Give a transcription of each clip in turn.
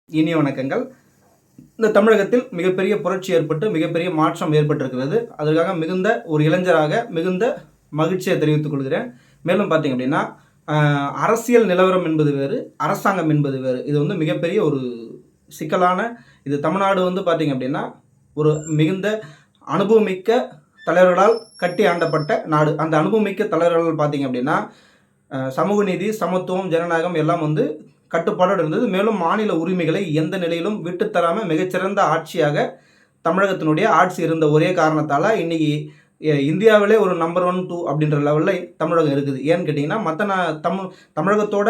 இனிய வணக்கங்கள். இந்த தமிழகத்தில் மிகப்பெரிய புரட்சி ஏற்பட்டு மிகப்பெரிய மாற்றம் ஏற்பட்டிருக்கிறது. அதற்காக மிகுந்த ஒரு இளைஞராக மிகுந்த மகிழ்ச்சியை தெரிவித்துக் கொள்கிறேன். மேலும் பார்த்தீங்க அப்படின்னா, அரசியல் நிலவரம் என்பது வேறு, அரசாங்கம் என்பது வேறு. இது வந்து மிகப்பெரிய ஒரு சிக்கலான இது. தமிழ்நாடு வந்து பார்த்தீங்க அப்படின்னா, ஒரு மிகுந்த அனுபவமிக்க தலைவர்களால் கட்டி ஆண்டப்பட்ட நாடு. அந்த அனுபவமிக்க தலைவர்கள் பார்த்தீங்க அப்படின்னா, சமூக நீதி, சமத்துவம், ஜனநாயகம் எல்லாம் வந்து கட்டுப்பாடோடு இருந்தது. மேலும் மாநில உரிமைகளை எந்த நிலையிலும் விட்டுத்தராமல் மிகச்சிறந்த ஆட்சியாக தமிழகத்தினுடைய ஆட்சி இருந்த ஒரே காரணத்தால் இன்னைக்கு இந்தியாவிலே ஒரு நம்பர் 1, 2 அப்படின்ற லெவலில் தமிழகம் இருக்குது. ஏன்னு கேட்டிங்கன்னா, தமிழகத்தோட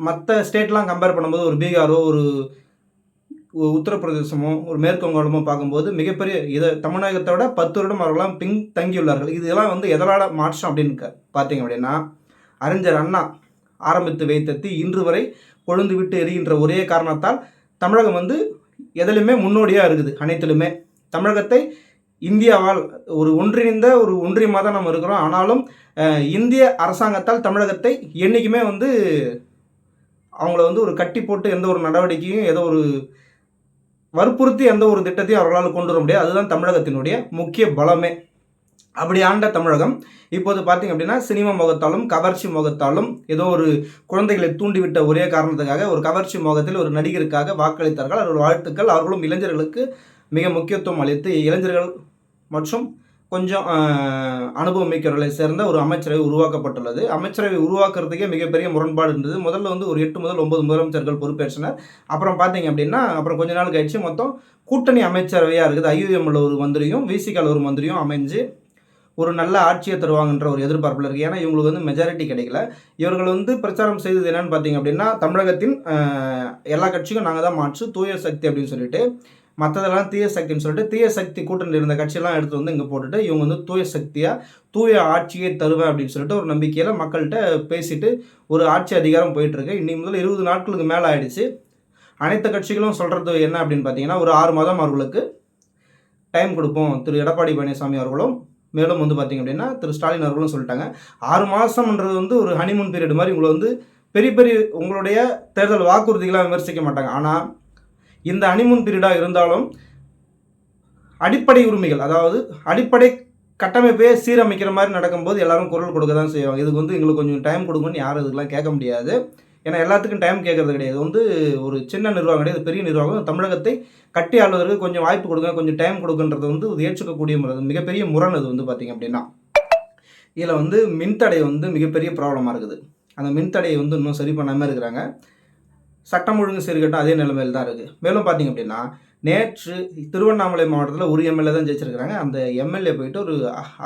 மற்ற ஸ்டேட்லாம் கம்பேர் பண்ணும்போது ஒரு பீகாரோ, ஒரு உத்தரப்பிரதேசமோ, ஒரு மேற்கு வங்காளமோ பார்க்கும்போது மிகப்பெரிய இதை தமிழகத்தோட 10 வருடம் அவர்களாம் பின் தங்கியுள்ளார்கள். இதெல்லாம் வந்து எதனால் மாற்றம் அப்படின்னு பார்த்தீங்க அப்படின்னா, அறிஞர் அண்ணா ஆரம்பித்து வைத்த தீ இன்று வரை கொழுந்து விட்டு எரிகின்ற ஒரே காரணத்தால் தமிழகம் வந்து எதிலுமே முன்னோடியாக இருக்குது. அனைத்திலுமே தமிழகத்தை இந்தியாவால் ஒரு ஒன்றிணைந்த ஒரு ஒன்றியமாக தான் நம்ம இருக்கிறோம். ஆனாலும் இந்திய அரசாங்கத்தால் தமிழகத்தை என்றைக்குமே வந்து அவங்கள வந்து ஒரு கட்டி போட்டு எந்த ஒரு நடவடிக்கையும் ஏதோ ஒரு வற்புறுத்தி எந்த ஒரு திட்டத்தையும் அவர்களால் கொண்டு வர முடியாது. அதுதான் தமிழகத்தினுடைய முக்கிய பலமே. அப்படி ஆண்ட தமிழகம் இப்போது பார்த்தீங்க அப்படின்னா, சினிமா முகத்தாலும் கவர்ச்சி முகத்தாலும் ஏதோ ஒரு குழந்தைகளை தூண்டிவிட்ட ஒரே காரணத்துக்காக ஒரு கவர்ச்சி முகத்தில் ஒரு நடிகருக்காக வாக்களித்தார்கள். அவர்கள் வாழ்த்துக்கள். அவர்களும் இளைஞர்களுக்கு மிக முக்கியத்துவம் அளித்து இளைஞர்கள் மற்றும் கொஞ்சம் அனுபவம் மிக்கவர்களை சேர்ந்த ஒரு அமைச்சரவை உருவாக்கப்பட்டுள்ளது. அமைச்சரவை உருவாக்குறதுக்கே மிகப்பெரிய முரண்பாடு இருந்தது. முதல்ல வந்து ஒரு 8 முதல் 9 முதலமைச்சர்கள் பொறுப்பேற்றனர். அப்புறம் பார்த்தீங்க அப்படின்னா, அப்புறம் கொஞ்ச நாள் கழிச்சு மொத்தம் கூட்டணி அமைச்சரவையாக இருக்குது. ஐயுஎம்ல ஒரு மந்திரியும் விசிகால ஒரு மந்திரியும் அமைஞ்சு ஒரு நல்ல ஆட்சியை தருவாங்கன்ற ஒரு எதிர்பார்ப்பில் இருக்குது. ஏன்னா இவங்களுக்கு வந்து மெஜாரிட்டி கிடைக்கல. இவர்கள் வந்து பிரச்சாரம் செய்தது என்னன்னு பார்த்தீங்க அப்படின்னா, தமிழகத்தின் எல்லா கட்சிக்கும் நாங்கள் தான் மாற்று, தூய சக்தி அப்படின்னு சொல்லிட்டு, மற்றதெல்லாம் தீய சக்தின்னு சொல்லிட்டு தீய சக்தி கூட்டணியில் இருந்த கட்சியெல்லாம் எடுத்து வந்து இங்கே போட்டுட்டு இவங்க வந்து தூய சக்தியாக தூய ஆட்சியை தருவேன் அப்படின்னு சொல்லிட்டு ஒரு நம்பிக்கையில் மக்கள்கிட்ட பேசிட்டு ஒரு ஆட்சி அதிகாரம் போயிட்டுருக்கு. இன்னைக்கு முதல் 20 நாட்களுக்கு மேலே ஆயிடுச்சு. அனைத்து கட்சிகளும் சொல்கிறது என்ன அப்படின்னு பார்த்தீங்கன்னா, ஒரு 6 மாதம் அவர்களுக்கு டைம் கொடுப்போம். திரு எடப்பாடி பழனிசாமி அவர்களும் மேலும் வந்து பார்த்திங்க அப்படின்னா திரு ஸ்டாலின் அவர்களும் சொல்லிட்டாங்க. 6 மாதம்ன்றது வந்து ஒரு ஹனிமூன் பீரியட் மாதிரி உங்களை வந்து பெரிய பெரிய உங்களுடைய தேர்தல் வாக்குறுதிகளாக விமர்சிக்க மாட்டாங்க. ஆனால் இந்த ஹனிமூன் பீரியடாக இருந்தாலும் அடிப்படை உரிமைகள், அதாவது அடிப்படை கட்டமைப்பையே சீரமைக்கிற மாதிரி நடக்கும்போது எல்லாரும் குரல் கொடுக்க தான் செய்வாங்க. இதுக்கு வந்து எங்களுக்கு கொஞ்சம் டைம் கொடுங்கன்னு யாரும் இதுக்கெல்லாம் கேட்க முடியாது. ஏன்னா எல்லாத்துக்கும் டைம் கேட்கறது கிடையாது. வந்து ஒரு சின்ன நிர்வாகம் கிடையாது, பெரிய நிர்வாகம். தமிழகத்தை கட்டி ஆளுவதற்கு கொஞ்சம் வாய்ப்பு கொடுங்க, கொஞ்சம் டைம் கொடுக்குன்றது வந்து ஏற்றுக்கக்கூடிய முறை. மிகப்பெரிய முரண் அது வந்து பார்த்திங்க அப்படின்னா. இதில் வந்து மின்தடை வந்து மிகப்பெரிய ப்ராப்ளமாக இருக்குது. அந்த மின்தடையை வந்து இன்னும் சரி பண்ணாமல் இருக்கிறாங்க. சட்டம் ஒழுங்கு சீர்கட்டும் அதே நிலைமையில் தான் இருக்குது. மேலும் பார்த்திங்க அப்படின்னா, நேற்று திருவண்ணாமலை மாவட்டத்தில் ஒரு எம்எல்ஏ தான் ஜெயிச்சிருக்கிறாங்க. அந்த எம்எல்ஏ போயிட்டு ஒரு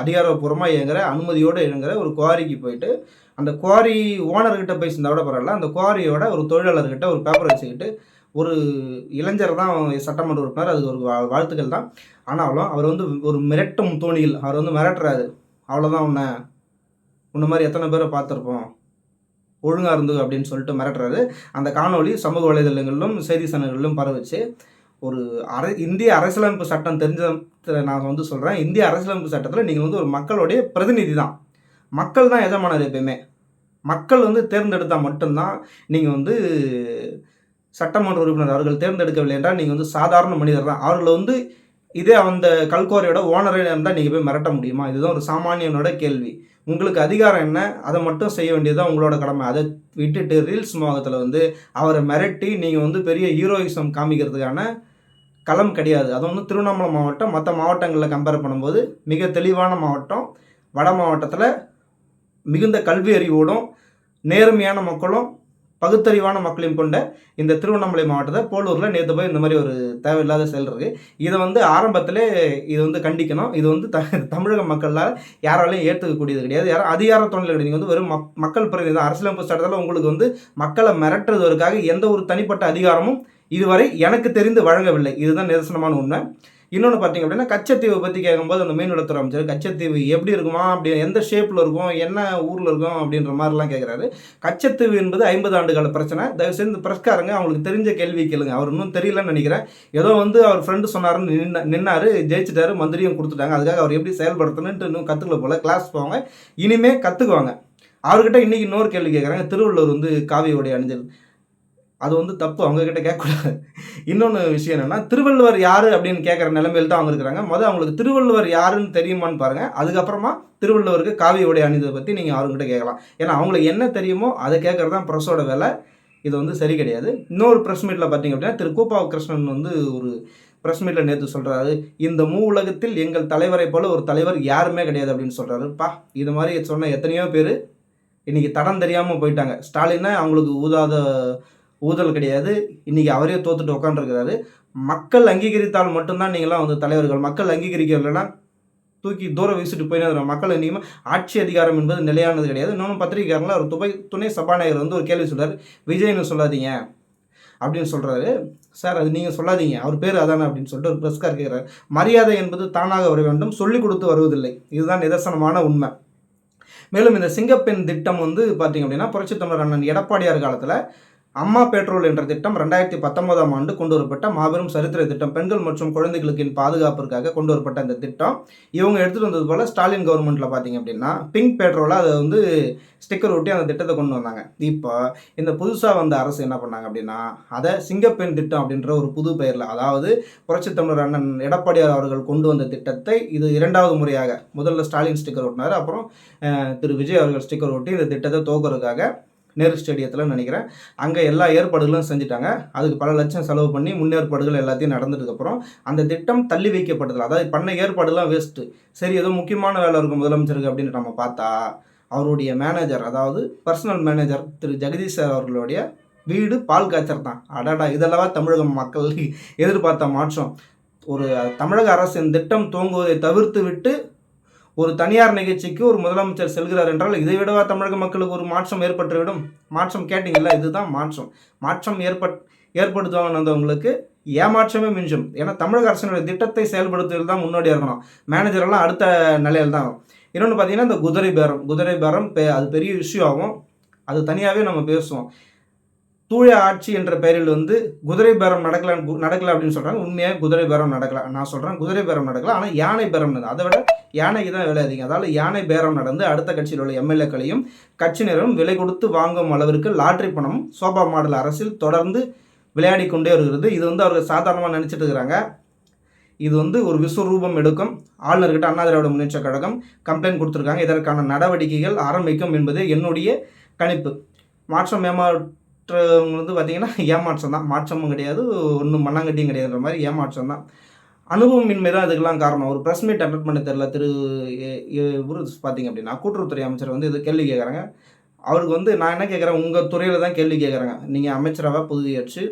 அதிகாரப்பூர்வமாக இயங்குகிற அனுமதியோடு இயங்குகிற ஒரு குவாரிக்கு போயிட்டு அந்த குவாரி ஓனர்கிட்ட போய் சேர்ந்தா கூட பரவாயில்ல, அந்த குவாரியோட ஒரு தொழிலாளர்கிட்ட ஒரு பேப்பர் வச்சுக்கிட்டு ஒரு இளைஞர் தான் சட்டமன்ற உறுப்பினர், அது ஒரு வாழ்த்துக்கள் தான். ஆனாலும் அவர் வந்து ஒரு மிரட்டும் தோணியில் அவர் வந்து மிரட்டுறாரு. அவ்வளோதான், உன்ன மாதிரி எத்தனை பேரை பார்த்துருப்போம், ஒழுங்காக இருந்து அப்படின்னு சொல்லிட்டு மிரட்டுறாரு. அந்த காணொலி சமூக வலைதளங்களிலும் செய்தி சேனல்களிலும் பரவுச்சு. ஒரு இந்திய அரசியலமைப்பு சட்டம் தெரிஞ்ச நான் வந்து சொல்கிறேன், இந்திய அரசியலமைப்பு சட்டத்தில் நீங்கள் வந்து ஒரு மக்களுடைய பிரதிநிதி தான். மக்கள் தான் எஜமானர். எப்பயுமே மக்கள் வந்து தேர்ந்தெடுத்தால் மட்டும்தான் நீங்கள் வந்து சட்டமன்ற உறுப்பினர். அவர்கள் தேர்ந்தெடுக்கவில்லை என்றால் நீங்கள் வந்து சாதாரண மனிதர் தான். அவர்களை வந்து இதே அந்த கல்குவாரியோட ஓனரே இருந்தால் நீங்கள் போய் மிரட்ட முடியுமா? இதுதான் ஒரு சாமானியனோட கேள்வி. உங்களுக்கு அதிகாரம் என்ன, அதை மட்டும் செய்ய வேண்டியதுதான் உங்களோட கடமை. அதை விட்டுட்டு ரீல்ஸ் முகத்தில் வந்து அவரை மிரட்டி நீங்கள் வந்து பெரிய ஹீரோயிசம் காமிக்கிறதுக்கான களம் கிடையாது. அது வந்து திருவண்ணாமலை மாவட்டம் மற்ற மாவட்டங்களில் கம்பேர் பண்ணும்போது மிக தெளிவான மாவட்டம். வட மாவட்டத்தில் மிகுந்த கல்வி அறிவோடும் நேர்மையான மக்களும் பகுத்தறிவான மக்களையும் கொண்ட இந்த திருவண்ணாமலை மாவட்டத்தை போலூரில் நேற்று போய் இந்த மாதிரி ஒரு தேவையில்லாத செயல் இருக்குது. இதை வந்து ஆரம்பத்திலே இது வந்து கண்டிக்கணும். இது வந்து தமிழக மக்களால் யாராலையும் ஏற்றுக்கக்கூடியது கிடையாது. யாரும் அதிகார தோணில் கிடையாது. நீங்கள் வந்து வெறும் மக்கள் பிரதிநிதி. அரசியலமைப்பு சட்டத்தில் உங்களுக்கு வந்து மக்களை மிரட்டுவதற்காக எந்த ஒரு தனிப்பட்ட அதிகாரமும் இதுவரை எனக்கு தெரிந்து வழங்கவில்லை. இதுதான் நிதர்சனமான உண்மை. இன்னொன்று பார்த்தீங்க அப்படின்னா, கச்சத்தீவை பற்றி கேட்கும்போது அந்த மீன்வளத்துறை அமைச்சர் கச்சத்தீவு எப்படி இருக்குமா, அப்படி எந்த ஷேப்பில் இருக்கும், என்ன ஊரில் இருக்கும் அப்படின்ற மாதிரிலாம் கேட்குறாரு. கச்சத்தீவு என்பது 50 ஆண்டுகால பிரச்சனை. தயவுசெய்து இந்த பிரஸ்காரங்க அவங்களுக்கு தெரிஞ்ச கேள்வி கேளுங்க. அவர் இன்னும் தெரியலன்னு நினைக்கிறேன். ஏதோ வந்து அவர் ஃப்ரெண்டு சொன்னாருன்னு நின்னார், ஜெயிச்சிட்டாரு, மந்திரியும் கொடுத்துட்டாங்க. அதுக்காக அவர் எப்படி செயல்படுத்தணுன்ட்டு இன்னும் கற்றுக்கல போல. கிளாஸ் போவாங்க, இனிமேல் கற்றுக்குவாங்க. அவர்கிட்ட இன்றைக்கி இன்னொரு கேள்வி கேட்குறாங்க. திருவள்ளுவர் வந்து காவி உடை அணிஞ்சது. அது வந்து தப்பு, அவங்கக்கிட்ட கேட்கக்கூடாது. இன்னொன்று விஷயம் என்னென்னா, திருவள்ளுவர் யார் அப்படின்னு கேட்குற நிலைமையில் தான் அவங்க இருக்கிறாங்க. அவங்களுக்கு திருவள்ளுவர் யாருன்னு தெரியுமான்னு பாருங்கள். அதுக்கப்புறமா திருவள்ளுவருக்கு காவி உடை அணிந்ததை பற்றி நீங்கள் அவர்கிட்ட கேட்கலாம். ஏன்னா அவங்களுக்கு என்ன தெரியுமோ அதை கேட்குறது தான் ப்ரெஸ்ஸோட வேலை. இது வந்து சரி கிடையாது. இன்னொரு ப்ரெஸ் மீட்டில் பார்த்தீங்க அப்படின்னா, திரு கூப்பா கிருஷ்ணன் வந்து ஒரு ப்ரெஸ் மீட்டில் நேற்று சொல்கிறாரு, இந்த உலகத்தில் எங்கள் தலைவரை போல ஒரு தலைவர் யாருமே கிடையாது அப்படின்னு சொல்கிறாருப்பா. இது மாதிரி சொன்ன எத்தனையோ பேர் இன்றைக்கி தடம் தெரியாமல் போயிட்டாங்க. ஸ்டாலினை அவங்களுக்கு ஊதல் கிடையாது. இன்றைக்கி அவரே தோத்துட்டு உட்காந்துருக்கிறாரு. மக்கள் அங்கீகரித்தால் மட்டும்தான் நீங்களாம் வந்து தலைவர்கள். மக்கள் அங்கீகரிக்கலைன்னா தூக்கி தூரம் வீசிட்டு போயினே மக்கள் இன்றைக்குமே ஆட்சி அதிகாரம் என்பது நிலையானது கிடையாது. இன்னொன்று பத்திரிகைக்காரங்கள ஒரு துணை சபாநாயகர் வந்து ஒரு கேள்வி சொல்கிறார், விஜய்னு சொல்லாதீங்க அப்படின்னு சொல்கிறாரு. சார் அது நீங்கள் சொல்லாதீங்க, அவர் பேர் அதானே அப்படின்னு சொல்லிட்டு ஒரு ப்ரெஸ்கார் கேட்குறாரு. மரியாதை என்பது தானாக வர வேண்டும், சொல்லிக் கொடுத்து வருவதில்லை. இதுதான் நிதர்சனமான உண்மை. மேலும் இந்த சிங்கப்பெண் திட்டம் வந்து பார்த்தீங்க அப்படின்னா, புரட்சித் தமிழர் அண்ணன் எடப்பாடியார் காலத்தில் அம்மா பெட்ரோல் என்ற திட்டம் 2019ஆம் ஆண்டு கொண்டு வரப்பட்ட மாபெரும் சரித்திர திட்டம். பெண்கள் மற்றும் குழந்தைகளுக்கின் பாதுகாப்பிற்காக கொண்டு வரப்பட்ட அந்த திட்டம் இவங்க எடுத்துகிட்டு வந்தது போல் ஸ்டாலின் கவர்மெண்ட்டில் பார்த்தீங்க அப்படின்னா பிங்க் பெட்ரோலாக அதை வந்து ஸ்டிக்கர் ஒட்டி அந்த திட்டத்தை கொண்டு வந்தாங்க. இப்போ இந்த புதுசாக வந்த அரசு என்ன பண்ணாங்க அப்படின்னா, அதை சிங்கப்பெண் திட்டம் அப்படின்ற ஒரு புது பெயரில், அதாவது புரட்சித் தமிழர் அண்ணன் எடப்பாடியார் அவர்கள் கொண்டு வந்த திட்டத்தை இது 2வது முறையாக, முதல்ல ஸ்டாலின் ஸ்டிக்கர் ஒட்டினார், அப்புறம் திரு விஜய் அவர்கள் ஸ்டிக்கர் ஒட்டி இந்த திட்டத்தை துவக்கிறதுக்காக நேரு ஸ்டேடியத்தில் நினைக்கிறேன் அங்கே எல்லா ஏற்பாடுகளும் செஞ்சுட்டாங்க. அதுக்கு பல லட்சம் செலவு பண்ணி முன்னேற்பாடுகள் எல்லாத்தையும் நடந்ததுக்கப்புறம் அந்த திட்டம் தள்ளி வைக்கப்பட்டதில்லை. அதாவது பண்ண ஏற்பாடுலாம் வேஸ்ட்டு. சரி ஏதோ முக்கியமான வேலை இருக்கும் முதலமைச்சருக்கு அப்படின்னு நம்ம பார்த்தா, அவருடைய மேனேஜர், அதாவது பர்சனல் மேனேஜர் திரு ஜெகதீஷ் சார் அவர்களுடைய வீடு பால் காய்ச்சல் தான். அடாடா, இதெல்லாம் தமிழக மக்கள் எதிர்பார்த்த மாற்றம். ஒரு தமிழக அரசின் திட்டம் துவங்குவதை தவிர்த்து விட்டு ஒரு தனியார் நிகழ்ச்சிக்கு ஒரு முதலமைச்சர் செல்கிறார் என்றால் இதை விடவா தமிழக மக்களுக்கு ஒரு மாற்றம் ஏற்பட்டுவிடும்? மாற்றம் கேட்டிங்கல்ல, இதுதான் மாற்றம். மாற்றம் ஏற்படுத்துவாங்கன்னவங்களுக்கு ஏமாற்றமே மிஞ்சும். ஏன்னா தமிழக அரசினுடைய திட்டத்தை செயல்படுத்துவதில் தான் முன்னோடியாக இருக்கணும். மேனேஜரெல்லாம் அடுத்த நிலையில் தான். இன்னொன்று பார்த்தீங்கன்னா, இந்த குதிரை பேரம் அது பெரிய இஷ்யூ ஆகும். அது தனியாகவே நம்ம பேசுவோம். தூய ஆட்சி என்ற பெயரில் வந்து குதிரை பேரம் நடக்கல அப்படின்னு சொல்கிறாங்க. உண்மையாக குதிரை பேரம் நடக்கல. நான் சொல்கிறேன் குதிரை பேரம் நடக்கல, ஆனால் யானை பேரம் நடந்தது. அதை விட யானைக்கு தான் விலை அதிகம். அதாவது யானை பேரம் நடந்து அடுத்த கட்சியில் உள்ள எம்எல்ஏக்களையும் கட்சியினரும் விலை கொடுத்து வாங்கும் அளவிற்கு லாட்ரி பணம் சோபா மாடல் அரசில் தொடர்ந்து விளையாடி கொண்டே வருகிறது. இது வந்து அவர்கள் சாதாரணமாக நினச்சிட்டு இருக்கிறாங்க. இது வந்து ஒரு விஸ்வரூபம் எடுக்கும். ஆளுநர்கிட்ட அண்ணா திராவிட முன்னேற்ற கழகம் கம்ப்ளைண்ட் கொடுத்துருக்காங்க. இதற்கான நடவடிக்கைகள் ஆரம்பிக்கும் என்பதே என்னுடைய கணிப்பு. மாற்றம் வந்து பார்த்திங்கன்னா ஏமாற்றம் தான், மாற்றமும் கிடையாது, ஒன்றும் மண்ணாங்கட்டியும் கிடையாதுன்ற மாதிரி ஏமாற்றம் தான். அனுபவமின்மை தான் இதுக்கெல்லாம் காரணம். ஒரு ப்ரெஸ் மீட் அட்டெண்ட் பண்ண தெரியல இவரு பார்த்திங்க அப்படின்னா, கூட்டுறவுத்துறை அமைச்சர் வந்து இது கேள்வி கேட்குறாங்க. அவருக்கு வந்து நான் என்ன கேட்குறேன், உங்கள் துறையில் தான் கேள்வி கேட்குறாங்க. நீங்கள் அமைச்சராக பதவியேற்று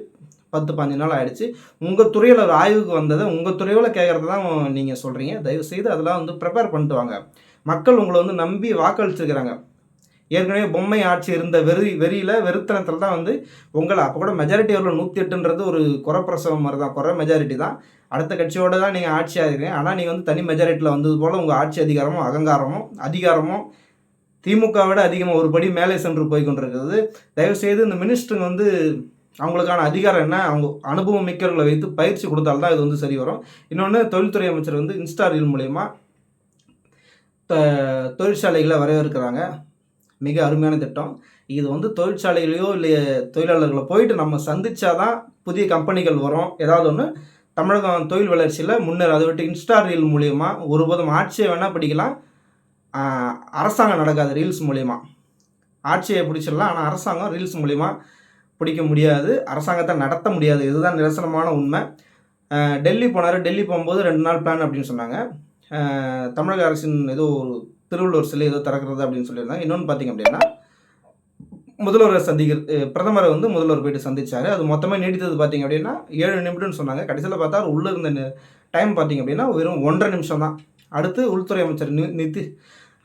10-15 நாள் ஆகிடுச்சு. உங்கள் துறையில் ஒரு ஆய்வுக்கு வந்ததை உங்கள் துறையில் கேட்குறது தான் நீங்கள் சொல்கிறீங்க. தயவுசெய்து அதெல்லாம் வந்து ப்ரிப்பேர் பண்ணிட்டு வாங்க. மக்கள் உங்களை வந்து நம்பி வாக்களிச்சிருக்கிறாங்க. ஏற்கனவே பொம்மை ஆட்சி இருந்த வெறித்தனத்தில் தான் வந்து உங்களை அப்போ கூட மெஜாரிட்டி எவ்வளோ 108ன்றது ஒரு குறப்பிரசவம் மாதிரி தான், குறை மெஜாரிட்டி தான். அடுத்த கட்சியோடு தான் நீங்கள் ஆட்சி ஆகிறீங்க. ஆனால் நீங்கள் வந்து தனி மெஜாரிட்டியில் வந்தது போல் உங்கள் ஆட்சி அதிகாரமும் திமுக விட அதிகமாக ஒரு படி மேலே சென்று போய் கொண்டிருக்கிறது. தயவுசெய்து இந்த மினிஸ்டருங்க வந்து அவங்களுக்கான அதிகாரம் என்ன, அவங்க அனுபவம் மிக்கவர்களை வைத்து பயிற்சி கொடுத்தால்தான் இது வந்து சரி வரும். இன்னொன்று, தொழில்துறை அமைச்சர் வந்து இன்ஸ்டா ரீல் மூலயமா தொழிற்சாலைகளை வரவேற்கிறாங்க. மிக அருமையான திட்டம். இது வந்து தொழிற்சாலைகளையோ இல்லை தொழிலாளர்களை போயிட்டு நம்ம சந்திச்சாதான் புதிய கம்பெனிகள் வரும். ஏதாவது ஒன்று தமிழகம் தொழில் வளர்ச்சியில் முன்னேற. அதை விட்டு இன்ஸ்டா ரீல் மூலயமா ஒருபோதும் ஆட்சியை வேணால் பிடிக்கலாம், அரசாங்கம் நடக்காது. ரீல்ஸ் மூலயமா ஆட்சியை பிடிச்சிடலாம், ஆனால் அரசாங்கம் ரீல்ஸ் மூலயமா பிடிக்க முடியாது, அரசாங்கத்தை நடத்த முடியாது. இதுதான் நிதர்சனமான உண்மை. டெல்லி போனார். டெல்லி போகும்போது 2 நாள் பிளான் அப்படின்னு சொன்னாங்க. தமிழக அரசின் ஏதோ ஒரு திருவள்ளுவர் சிலை ஏதோ திறக்கிறது அப்படின்னு சொல்லியிருந்தாங்க. இன்னொன்று பார்த்திங்க அப்படின்னா, பிரதமரை வந்து முதல்வர் போயிட்டு சந்திச்சார். அது மொத்தமாக நீடித்தது பார்த்திங்க அப்படின்னா 7 நிமிடம்னு சொன்னாங்க. கடைசியில் பார்த்தா உள்ளே இருந்த டைம் பார்த்திங்க அப்படின்னா வெறும் 1.5 நிமிஷம் தான். அடுத்து உள்துறை அமைச்சர்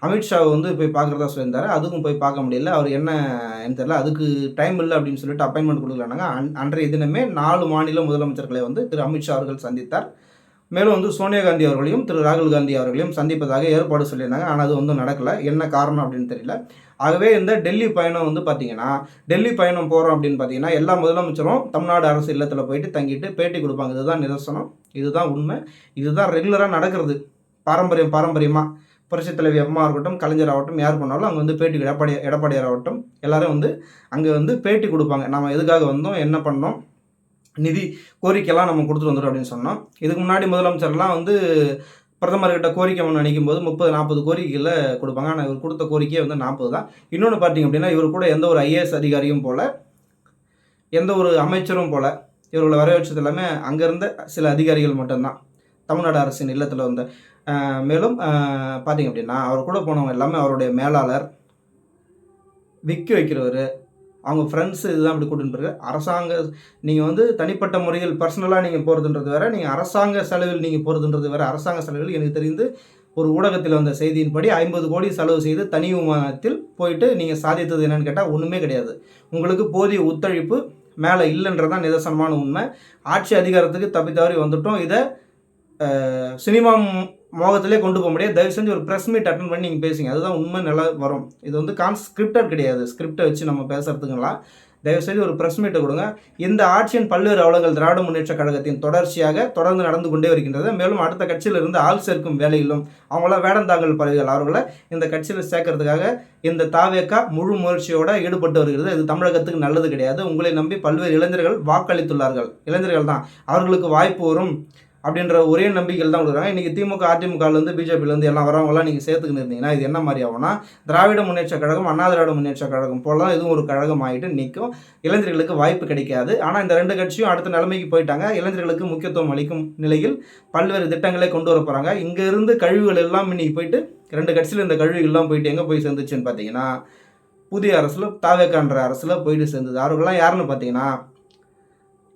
அமித்ஷாவை வந்து போய் பார்க்குறதா சொல்லியிருந்தார். அதுக்கும் போய் பார்க்க முடியல. அவர் என்னன்னு தெரியல, அதுக்கு டைம் இல்லை அப்படின்னு சொல்லிட்டு அப்பாயின்மெண்ட் கொடுக்கலானாங்க. அன்றைய தினமே 4 மாநில முதலமைச்சர்களை வந்து திரு அமித்ஷா அவர்கள் சந்தித்தார். மேலும் வந்து சோனியா காந்தி அவர்களையும் திரு ராகுல் காந்தி அவர்களையும் சந்திப்பதாக ஏற்பாடு சொல்லியிருந்தாங்க. ஆனால் அது வந்து நடக்கலை. என்ன காரணம் அப்படின்னு தெரியல. ஆகவே இந்த டெல்லி பயணம் வந்து பார்த்திங்கன்னா, டெல்லி பயணம் போகிறோம் அப்படின்னு பார்த்தீங்கன்னா, எல்லா முதலமைச்சரும் தமிழ்நாடு அரசு இல்லத்தில் போயிட்டு தங்கிட்டு பேட்டி கொடுப்பாங்க. இதுதான் நிதர்சனம், இதுதான் உண்மை, இதுதான் ரெகுலராக நடக்கிறது. பாரம்பரியமாக புரட்சித் தலைவி அம்மா இருக்கட்டும், கலைஞர் ஆகட்டும், யார் பண்ணாலும் அங்கே வந்து பேட்டி எடப்பாடியார் ஆகட்டும் எல்லாரும் வந்து அங்கே வந்து பேட்டி கொடுப்பாங்க. நம்ம எதுக்காக வந்தோம், என்ன பண்ணோம், நிதி கோரிக்கைலாம் நம்ம கொடுத்துட்டு வந்துடும் அப்படின்னு சொன்னோம். இதுக்கு முன்னாடி முதலமைச்சர்லாம் வந்து பிரதமர்கிட்ட கோரிக்கை ஒன்று அளிக்கும் போது 30-40 கோரிக்கைகளை கொடுப்பாங்க. ஆனால் இவர் கொடுத்த கோரிக்கையே வந்து 40 தான். இன்னொன்று பார்த்தீங்க அப்படின்னா, இவர் கூட எந்த ஒரு ஐஏஎஸ் அதிகாரியும் போல, எந்த ஒரு அமைச்சரும் போல, இவர்களை வர வச்சது எல்லாமே அங்கே இருந்த சில அதிகாரிகள் மட்டும்தான், தமிழ்நாடு அரசின் இல்லத்தில் வந்த. மேலும் பார்த்தீங்க அப்படின்னா, அவர் கூட போனவங்க எல்லாமே அவருடைய மேலாளர், விக்கி வைக்கிறவர், அவங்க ஃப்ரெண்ட்ஸு இதுதான் அப்படி கூட்டின்னு போயிருக்கு. அரசாங்க நீங்கள் வந்து தனிப்பட்ட முறையில் பர்சனலாக நீங்கள் போகிறதுன்றது வேறு, நீங்கள் அரசாங்க செலவில் நீங்கள் போகிறதுன்றது வேறு. அரசாங்க செலவில் எனக்கு தெரிந்து ஒரு ஊடகத்தில் வந்த செய்தியின்படி 50 கோடி செலவு செய்து தனி விமானத்தில் போயிட்டு நீங்கள் சாதித்தது என்னன்னு கேட்டால் ஒன்றுமே கிடையாது. உங்களுக்கு போதிய ஒத்துழைப்பு மேலே இல்லைன்றதான் நிதர்சனமான உண்மை. ஆட்சி அதிகாரத்துக்கு தப்பி வந்துட்டோம். இதை சினிமா மோகத்திலே கொண்டு போக முடியாது. தயவு செஞ்சு ஒரு ப்ரெஸ் மீட் அட்டன் பண்ணி நீங்கள் பேசுங்க, அதுதான் உண்மை நல்லா வரும். இது வந்து ஸ்கிரிப்டட் கிடையாது, ஸ்கிரிப்டை வச்சு நம்ம பேசுறதுங்களாம். தயவு செஞ்சு ஒரு ப்ரெஸ் மீட்டை கொடுங்க. இந்த ஆட்சியின் பல்வேறு அவலங்கள் திராவிட முன்னேற்ற கழகத்தின் தொடர்ச்சியாக தொடர்ந்து நடந்து கொண்டே வருகின்றது. மேலும் அடுத்த கட்சியிலிருந்து ஆள் சேர்க்கும் வேலையிலும் அவங்களாம் வேடந்தாங்கல் பறவைகள், அவர்களை இந்த கட்சியில் சேர்க்கறதுக்காக இந்த தாவேகா முழு முயற்சியோடு ஈடுபட்டு வருகிறது. இது தமிழகத்துக்கு நல்லது கிடையாது. உங்களை நம்பி பல்வேறு இளைஞர்கள் வாக்களித்துள்ளார்கள். இளைஞர்கள் தான், அவர்களுக்கு வாய்ப்பு வரும் அப்படின்ற ஒரே நம்பிக்கையில் தான் கொடுக்குறாங்க. இன்றைக்கி திமுக, அதிமுகலேருந்து, பிஜேபியிலேருந்து எல்லாம் வரவங்களாம் நீங்கள் சேர்த்துக்கின்னு இருந்தீங்கன்னா இது என்ன மாதிரி ஆகும்னா, திராவிட முன்னேற்ற கழகம், அண்ணா திராவிட முன்னேற்ற கழகம் போல தான் இதுவும் ஒரு கழகம் ஆகிட்டு நிற்கும். இளைஞர்களுக்கு வாய்ப்பு கிடைக்காது. ஆனால் இந்த 2 கட்சியும் அடுத்த நிலைமைக்கு போயிட்டாங்க. இளைஞர்களுக்கு முக்கியத்துவம் அளிக்கும் நிலையில் பல்வேறு திட்டங்களை கொண்டு வர போகிறாங்க. இங்கே இருந்து கழிவுகள் எல்லாம் இன்னைக்கு போயிட்டு 2 கட்சியில் இந்த கழிவுகள்லாம் போயிட்டு எங்கே போய் சேர்ந்துச்சுன்னு பார்த்தீங்கன்னா, புதிய அரசில் தாவேக்கான்ற அரசில் போயிட்டு சேர்ந்தது. அவர்கள்லாம் யாருன்னு பார்த்தீங்கன்னா,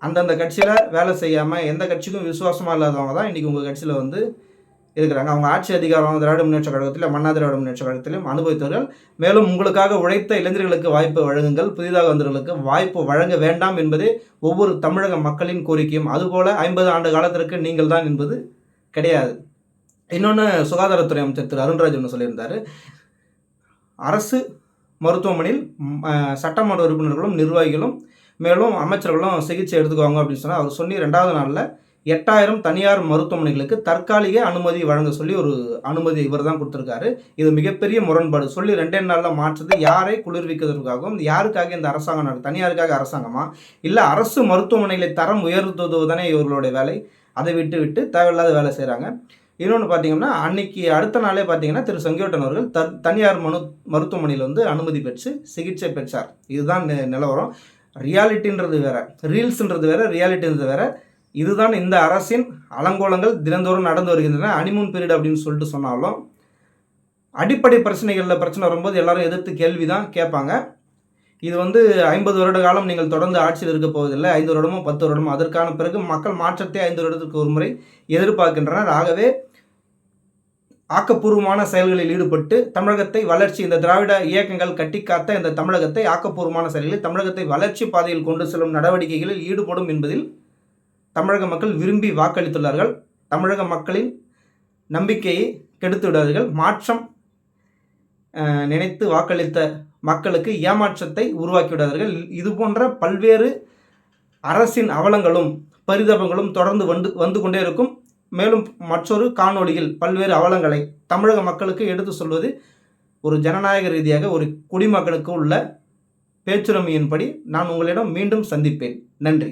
அந்தந்த கட்சியில் வேலை செய்யாமல் எந்த கட்சிக்கும் விசுவாசமாக இல்லாதவங்க தான் இன்றைக்கி உங்கள் கட்சியில் வந்து இருக்கிறாங்க. அவங்க ஆட்சி அதிகாரம் திராவிட முன்னேற்ற கழகத்திலும் அண்ணா திராவிட முன்னேற்ற கழகத்திலும் அனுபவித்தவர்கள். மேலும் உங்களுக்காக உழைத்த இளைஞர்களுக்கு வாய்ப்பு வழங்குங்கள், புதிதாக வந்தவர்களுக்கு வாய்ப்பு வழங்க வேண்டாம் என்பதே ஒவ்வொரு தமிழக மக்களின் கோரிக்கையும். அதுபோல் 50 ஆண்டு காலத்திற்கு நீங்கள் தான் என்பது கிடையாது. இன்னொன்று, சுகாதாரத்துறை அமைச்சர் திரு அருண்ராஜ் ஒன்று சொல்லியிருந்தார். அரசு மருத்துவமனையில் சட்டமன்ற உறுப்பினர்களும் நிர்வாகிகளும் மேலும் அமைச்சர்களும் சிகிச்சை எடுத்துக்குவாங்க அப்படின்னு சொன்னால், அவர் சொல்லி 2வது நாளில் 8000 தனியார் மருத்துவமனைகளுக்கு தற்காலிக அனுமதி வழங்க சொல்லி ஒரு அனுமதி இவர் தான் கொடுத்துருக்காரு. இது மிகப்பெரிய முரண்பாடு. சொல்லி 2 நாளில் மாற்றுறது யாரை குளிர்விக்கிறதுக்காகவும், யாருக்காக இந்த அரசாங்கம், தனியாருக்காக அரசாங்கமா இல்லை அரசு மருத்துவமனைகளை தரம் உயர்த்துவதுதானே இவர்களுடைய வேலை? அதை விட்டு தேவையில்லாத வேலை செய்கிறாங்க. இன்னொன்று பார்த்தீங்கன்னா, அன்னைக்கு அடுத்த நாளே பார்த்தீங்கன்னா திரு செங்கோட்டையன் அவர்கள் தனியார் மருத்துவமனையில் வந்து அனுமதி பெற்று சிகிச்சை பெற்றார். இதுதான் நிலவரம். ரியாலிட்டின்றது வேறு, ரீல்ஸுன்றது வேறு, ரியாலிட்டின்றது வேறு. இதுதான் இந்த அரசின் அலங்கோலங்கள் தினந்தோறும் நடந்து வருகின்றன. ஹனிமூன் பீரியட் அப்படின்னு சொல்லிட்டு சொன்னாலும் அடிப்படை பிரச்சனைகளில் பிரச்சனை வரும்போது எல்லாரும் எதிர்த்து கேள்வி தான் கேட்பாங்க. இது வந்து 50 வருட காலம் நீங்கள் தொடர்ந்து ஆட்சியில் இருக்க போவதில்லை, 5 வருடமோ 10 வருடமோ. அதற்கான பிறகு மக்கள் மாற்றத்தை 5 வருடத்துக்கு ஒரு முறை எதிர்பார்க்கின்றனர். ஆகவே ஆக்கப்பூர்வமான செயல்களில் ஈடுபட்டு தமிழகத்தை வளர்ச்சி, இந்த திராவிட இயக்கங்கள் கட்டி காத்த இந்த தமிழகத்தை ஆக்கப்பூர்வமான செயல்களில் தமிழகத்தை வளர்ச்சி பாதையில் கொண்டு செல்லும் நடவடிக்கைகளில் ஈடுபடும் என்பதில் தமிழக மக்கள் விரும்பி வாக்களித்துள்ளார்கள். தமிழக மக்களின் நம்பிக்கையை கெடுத்து விடாதீர்கள். மாற்றம் நினைத்து வாக்களித்த மக்களுக்கு ஏமாற்றத்தை உருவாக்கி விடாதீர்கள். இது போன்ற பல்வேறு அரசின் அவலங்களும் பரிதாபங்களும் தொடர்ந்து வந்து கொண்டே இருக்கும். மேலும் மற்றொரு காணொளியில் பல்வேறு அவலங்களை தமிழக மக்களுக்கு எடுத்து சொல்வது ஒரு ஜனநாயக ரீதியாக ஒரு குடிமகனுக்கு உள்ள பேச்சுரிமையின்படி நான் உங்களிடம் மீண்டும் சந்திப்பேன். நன்றி.